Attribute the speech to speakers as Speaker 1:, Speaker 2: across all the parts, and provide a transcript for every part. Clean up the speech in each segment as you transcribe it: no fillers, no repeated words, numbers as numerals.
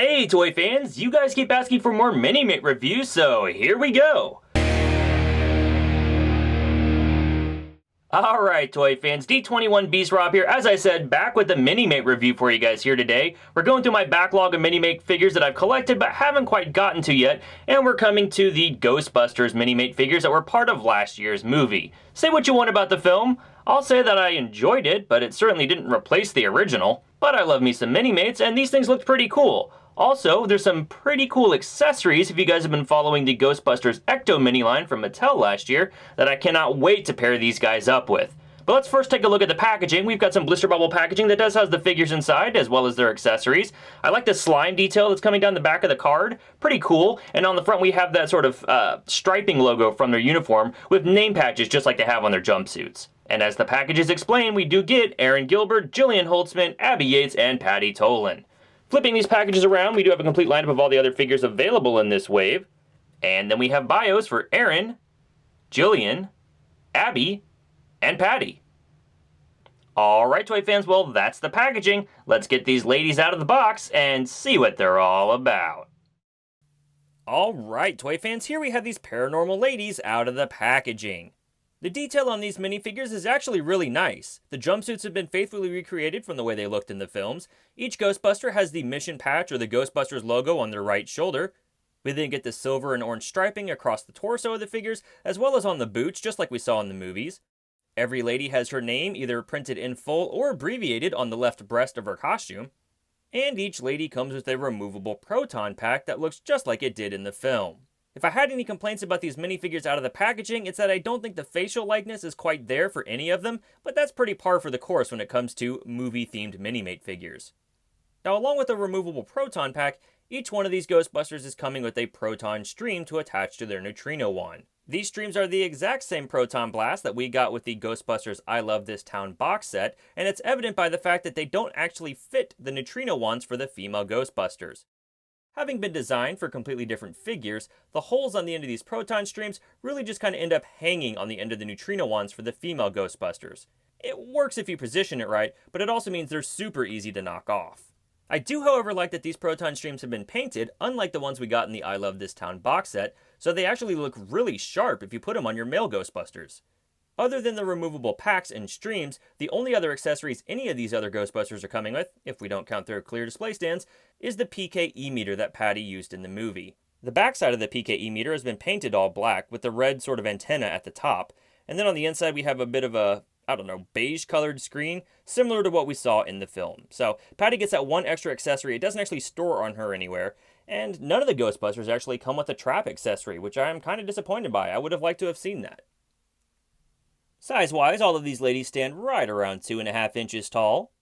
Speaker 1: Hey Toy fans, you guys keep asking for more Minimate reviews, so here we go! Alright Toy fans, D21 Beast Rob here, as I said, back with the Minimate review for you guys here today. We're going through my backlog of Minimate figures that I've collected but haven't quite gotten to yet, and we're coming to the Ghostbusters Minimate figures that were part of last year's movie. Say what you want about the film, I'll say that I enjoyed it, but it certainly didn't replace the original. But I love me some Minimates, and these things looked pretty cool. Also, there's some pretty cool accessories if you guys have been following the Ghostbusters Ecto Mini line from Mattel last year that I cannot wait to pair these guys up with. But let's first take a look at the packaging. We've got some blister bubble packaging that does have the figures inside as well as their accessories. I like the slime detail that's coming down the back of the card. Pretty cool. And on the front we have that sort of striping logo from their uniform with name patches just like they have on their jumpsuits. And as the packages explain, we do get Aaron Gilbert, Jillian Holtzman, Abby Yates, and Patty Tolan. Flipping these packages around, we do have a complete lineup of all the other figures available in this wave. And then we have bios for Aaron, Jillian, Abby, and Patty. Alright Toy fans, well that's the packaging. Let's get these ladies out of the box and see what they're all about. Alright Toy fans, here we have these Paranormal Ladies out of the packaging. The detail on these minifigures is actually really nice. The jumpsuits have been faithfully recreated from the way they looked in the films. Each Ghostbuster has the mission patch or the Ghostbusters logo on their right shoulder. We then get the silver and orange striping across the torso of the figures, as well as on the boots, just like we saw in the movies. Every lady has her name either printed in full or abbreviated on the left breast of her costume. And each lady comes with a removable Proton pack that looks just like it did in the film. If I had any complaints about these minifigures out of the packaging, it's that I don't think the facial likeness is quite there for any of them, but that's pretty par for the course when it comes to movie-themed Minimate figures. Now, along with the removable Proton pack, each one of these Ghostbusters is coming with a Proton stream to attach to their neutrino wand. These streams are the exact same Proton blast that we got with the Ghostbusters I Love This Town box set, and it's evident by the fact that they don't actually fit the neutrino wands for the female Ghostbusters. Having been designed for completely different figures, the holes on the end of these Proton streams really just kind of end up hanging on the end of the neutrino wands for the female Ghostbusters. It works if you position it right, but it also means they're super easy to knock off. I do, however, like that these Proton streams have been painted, unlike the ones we got in the I Love This Town box set, so they actually look really sharp if you put them on your male Ghostbusters. Other than the removable packs and streams, the only other accessories any of these other Ghostbusters are coming with, if we don't count their clear display stands, is the Pke Meter that Patty used in the movie. The backside of the Pke Meter has been painted all black with the red sort of antenna at the top, and then on the inside we have a bit of a, beige colored screen, similar to what we saw in the film. So Patty gets that one extra accessory. It doesn't actually store on her anywhere, and none of the Ghostbusters actually come with a trap accessory, which I am kind of disappointed by. I would have liked to have seen that. Size-wise, all of these ladies stand right around 2.5 inches tall.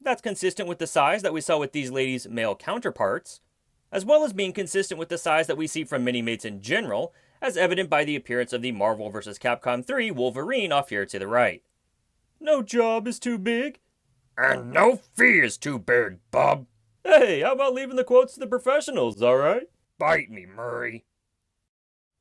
Speaker 1: That's consistent with the size that we saw with these ladies' male counterparts, as well as being consistent with the size that we see from Minimates in general, as evident by the appearance of the Marvel vs. Capcom 3 Wolverine off here to the right. No job is too big. And no fee is too big, Bob. Hey, how about leaving the quotes to the professionals, alright? Bite me, Murray.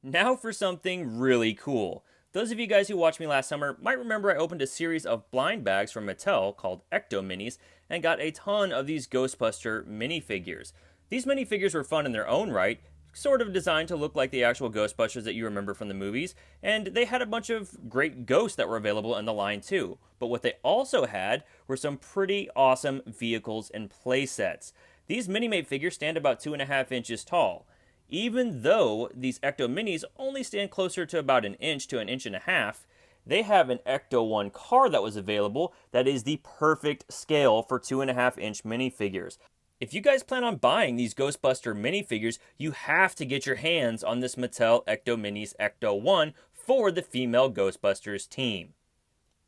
Speaker 1: Now for something really cool. Those of you guys who watched me last summer might remember I opened a series of blind bags from Mattel called Ecto Minis and got a ton of these Ghostbuster minifigures. These minifigures were fun in their own right, sort of designed to look like the actual Ghostbusters that you remember from the movies, and they had a bunch of great ghosts that were available in the line too. But what they also had were some pretty awesome vehicles and playsets. These Minimate figures stand about 2.5 inches tall. Even though these Ecto Minis only stand closer to about 1 inch to 1.5 inches, they have an Ecto-1 car that was available that is the perfect scale for 2.5 inch minifigures. If you guys plan on buying these Ghostbuster minifigures, you have to get your hands on this Mattel Ecto Minis Ecto-1 for the female Ghostbusters team.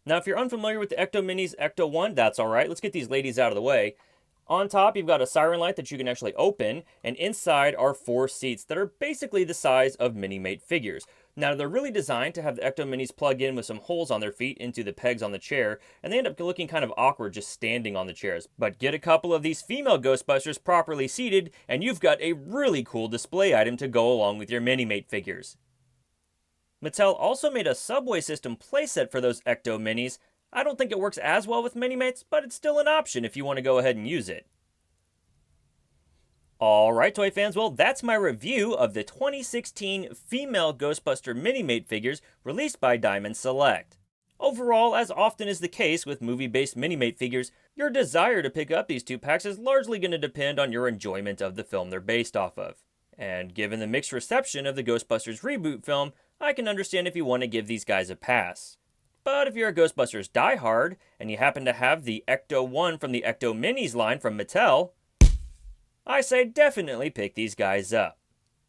Speaker 1: Now, if you're unfamiliar with the Ecto Minis Ecto-1, that's alright. Let's get these ladies out of the way. On top, you've got a siren light that you can actually open, and inside are 4 seats that are basically the size of Minimate figures. Now, they're really designed to have the Ecto Minis plug in with some holes on their feet into the pegs on the chair, and they end up looking kind of awkward just standing on the chairs. But get a couple of these female Ghostbusters properly seated, and you've got a really cool display item to go along with your Minimate figures. Mattel also made a subway system playset for those Ecto Minis. I don't think it works as well with Minimates, but it's still an option if you want to go ahead and use it. Alright, toy fans, well, that's my review of the 2016 female Ghostbuster Minimate figures released by Diamond Select. Overall, as often is the case with movie-based Minimate figures, your desire to pick up these two packs is largely going to depend on your enjoyment of the film they're based off of. And given the mixed reception of the Ghostbusters reboot film, I can understand if you want to give these guys a pass. But if you're a Ghostbusters diehard, and you happen to have the Ecto-1 from the Ecto Minis line from Mattel, I say definitely pick these guys up.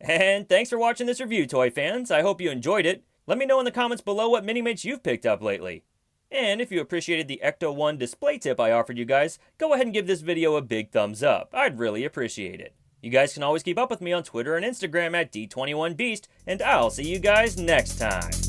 Speaker 1: And thanks for watching this review, toy fans. I hope you enjoyed it. Let me know in the comments below what Minimates you've picked up lately. And if you appreciated the Ecto-1 display tip I offered you guys, go ahead and give this video a big thumbs up. I'd really appreciate it. You guys can always keep up with me on Twitter and Instagram at D21Beast, and I'll see you guys next time.